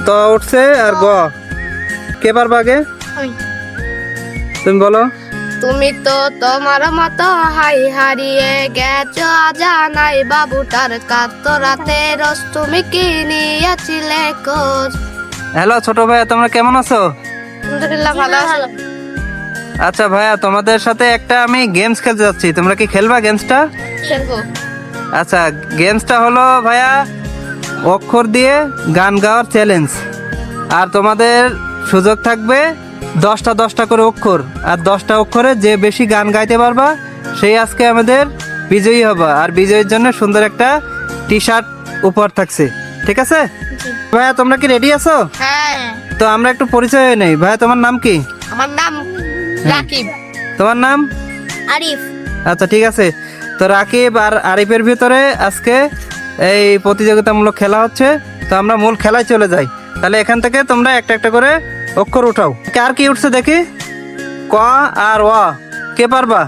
ত উঠছে আর গ কে পারবা আগে? তুমি বলো। তুমি তো তোমার মতো হাই হারিয়ে গেছো জানাই বাবুটার কাতরাতে রস তুমি কি নিয়েছিলে কোচ? হ্যালো ছোট ভাইয়া, তোমরা কেমন আছো? আলহামদুলিল্লাহ ভালো আছি। আচ্ছা ভাইয়া, তোমাদের সাথে একটা আমি গেমস খেলতে যাচ্ছি, তোমরা কি খেলবা গেমসটা? খেলবো। আচ্ছা, গেমসটা হলো ভাইয়া অক্ষর দিয়ে গান গাওয়ার চ্যালেঞ্জ। আর তোমাদের সুযোগ থাকবে 10টা করে অক্ষর, আর 10টা অক্ষরে যে বেশি গান গাইতে পারবা সেই আজকে আমাদের বিজয়ী হবে। আর বিজয়ীর জন্য সুন্দর একটা টি শার্ট উপহার থাকছে, ঠিক আছে? ভাইয়া তোমরা কি রেডি আছো? হ্যাঁ। তো আমরা একটু পরিচয় হয়ে নেই। ভাইয়া তোমার নাম কি? আমার নাম রাকিব। তোমার নাম? আরিফ। আচ্ছা ঠিক আছে। তো রাকিব আর আরিফের ভিতরে আজকে এই প্রতিযোগিতামূলক খেলা হচ্ছে। তো আমরা মূল খেলায় চলে যাই। তাহলে এখান থেকে তোমরা একটা একটা করে অক্ষর উঠাও। আর কি উঠছে দেখি? ক আর অ, কে পারবা?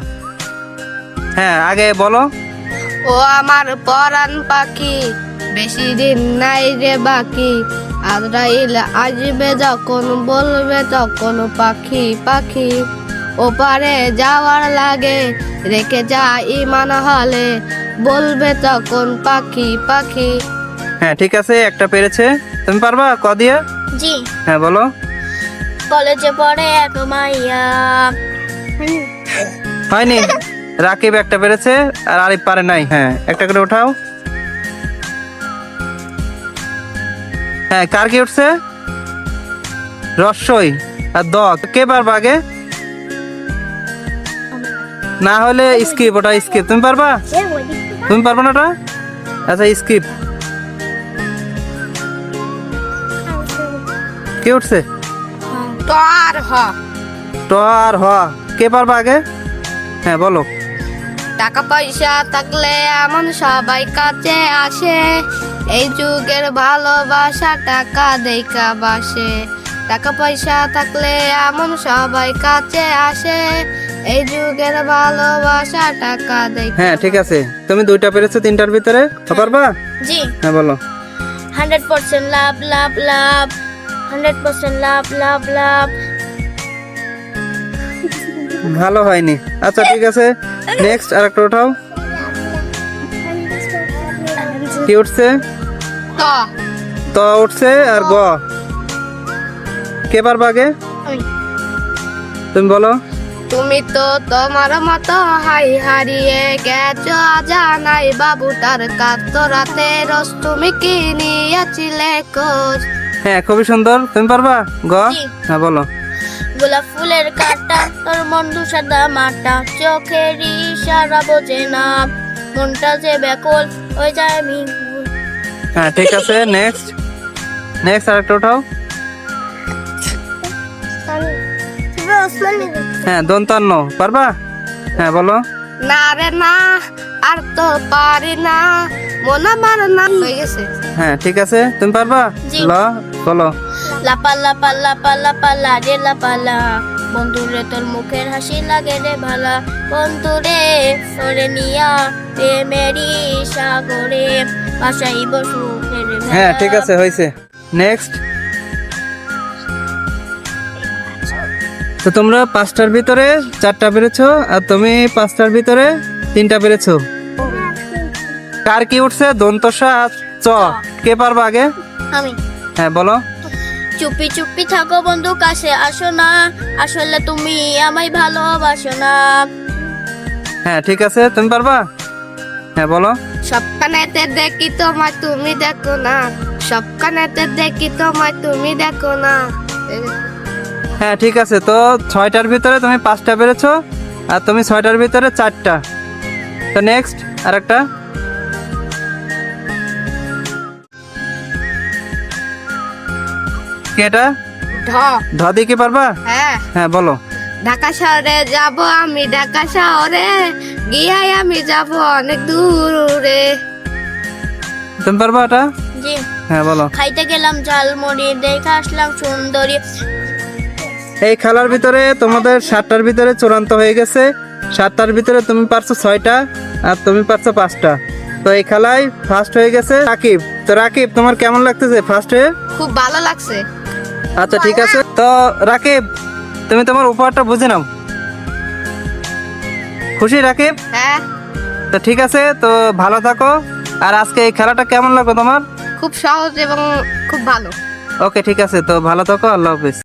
হ্যাঁ আগে বলো। ও আমার পরাণ পাখি, বেশি দিন নাই রে বাকি, আজরাইল আসবে যখন বলবে তখন পাখি পাখি, ওপারে যাওয়ার লাগে রেখে যা ইমান হলে, বলবে তখন পাখি পাখি। হ্যাঁ ঠিক আছে, একটা পেরেছে। তুমি পারবা ক দিয়ে? জি। হ্যাঁ বলো। কলেজে পড়ে এক মাইয়া। হয়নি, রাকিব একটা পেরেছে আর আরিফ পারে নাই। হ্যাঁ একটা করে উঠাও। হ্যাঁ কার কি উঠছে? রস্যই আর দ, কে পারবা আগে? না হলে স্কিপ, ওটা স্কিপ। তুমি পারবা? তুমি পারবা না ওটা? আচ্ছা স্কিপ। কে উঠছে? তোর হ। ট আর হ, কে পারবা আগে? হ্যাঁ বলো। টাকা পয়সা থাকলে এমন সবাই কাছে আসে, এই যুগের ভালোবাসা টাকা দেখা বাসে। টাকা পয়সা থাকলে এমন সবাই কাছে আসে, এই যুগের ভালোবাসা টাকা দেখা। হ্যাঁ ঠিক আছে, তুমি 2টা পেরেছো 3টার ভিতরে। পারবা? জি। হ্যাঁ বলো। 100% লাভ লাভ লাভ, 100% লাভ লাভ লাভ। ভালো হয়নি। আচ্ছা ঠিক আছে, নেক্সট আরেকটা উঠাও। কি উঠছে? তো ত উঠছে আর গ, কে পারবা আগে? তুমি বলো। তুমি তো তোমার মতো হাই হারিয়ে গেছো জানাই বাবুটার কাতরাতে রস তুমি কি নিয়েছিলে কোচ? হ্যাঁ খুবই সুন্দর। তুমি পারবা গ? জি। হ্যাঁ বলো। গোলাপ ফুলের কাটা তোর বন্ধু সাদা মাটা, চোখের ইশারা বোঝে না, মনটা যে ব্যাকুল হয়ে যায় আমি। হ্যাঁ ঠিক আছে, নেক্সট নেক্সট আরেকটা উঠাও। হ্যাঁ দন্তান্ন, পারবা? হ্যাঁ বলো। না রে না, আর তো পারি না, মন আমার না হয়ে গেছে। হ্যাঁ ঠিক আছে, তুমি পারবা? জি। ল বলো। লাপা লাপা লাপা লাপা লাগে লাপালা, বন্ধুরে তোর মুখের হাসি লাগে রে ভালা, বন্ধুরে তোরে নিয়া প্রেমেরই সাগরে ভাসাইব সুখের ভেলা। হ্যাঁ ঠিক আছে, হয়েছে। নেক্সট। তো তোমরা 5টার ভিতরে 4টা পেরেছো, আর তুমি 5টার ভিতরে 3টা পেরেছো। কার কি উঠছে? দন্তসা আর চ, কে পারবা আগে? আমি। হ্যাঁ বলো। চুপি চুপি থাকো বন্ধু কাছে আসো না, আসলে তুমি আমায় ভালোবাসো না। হ্যাঁ ঠিক আছে, তুমি পারবা? হ্যাঁ বলো। সবখানেতে দেখি তোমায় তুমি দেখো না, সবখানেতে দেখি তোমায় তুমি দেখো না। হ্যাঁ ঠিক আছে, তো 6টার ভিতরে তুমি 5টা পেরেছো, আর তুমি 6টার ভিতরে 4টা। তো নেক্সট আরেকটা। কি এটা? ঢ। ঢ দিয়ে কি পারবা? হ্যাঁ। হ্যাঁ বলো। ঢাকা শহরে যাব আমি, ঢাকা শহরে গিয়াই আমি যাব অনেক দূরে। তুমি পারবা এটা? জি। হ্যাঁ বলো। খাইতে গেলাম ঝালমুড়ি, দেখে আসলাম সুন্দরী। এই খেলার ভিতরে তোমাদের 7টার ভিতরে চূড়ান্ত হয়ে গেছে। 7টার ভিতরে তুমি পারছো 6টা, আর তুমি পারছো 5টা। তো এই খেলায় ফার্স্ট হয়ে গেছে রাকিব। তো রাকিব, তোমার কেমন লাগতেছে ফার্স্ট হয়ে? খুব ভালো লাগছে। আচ্ছা ঠিক আছে, তো রাকিব তুমি তোমার উপহারটা বুঝে নাও। খুশি রাকিব? হ্যাঁ, তো ঠিক আছে, তো ভালো থাকো। আর আজকে এই খেলাটা কেমন লাগলো তোমার? খুব সহজ এবং খুব ভালো। ওকে ঠিক আছে, তো ভালো থাকো, আল্লাহ হাফিজ।